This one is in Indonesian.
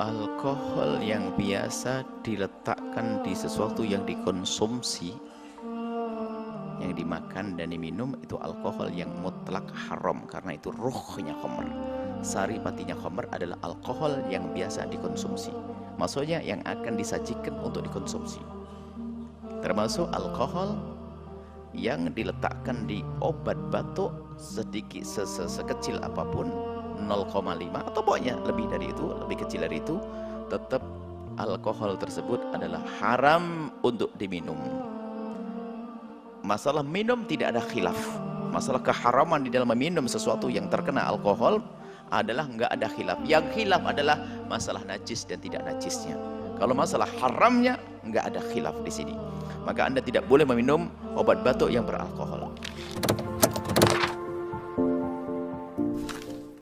Alkohol yang biasa diletakkan di sesuatu yang dikonsumsi, yang dimakan dan diminum, itu alkohol yang mutlak haram, karena itu ruhnya khamr. Sari patinya khamr adalah alkohol yang biasa dikonsumsi, maksudnya yang akan disajikan untuk dikonsumsi, termasuk alkohol yang diletakkan di obat batuk sedikit sekecil apapun, 0,5 atau pokoknya lebih dari itu, lebih kecil dari itu, tetap alkohol tersebut adalah haram untuk diminum. Masalah minum tidak ada khilaf. Masalah keharaman di dalam meminum sesuatu yang terkena alkohol adalah enggak ada khilaf. Yang khilaf adalah masalah najis dan tidak najisnya. Kalau masalah haramnya enggak ada khilaf di sini. Maka Anda tidak boleh meminum obat batuk yang beralkohol.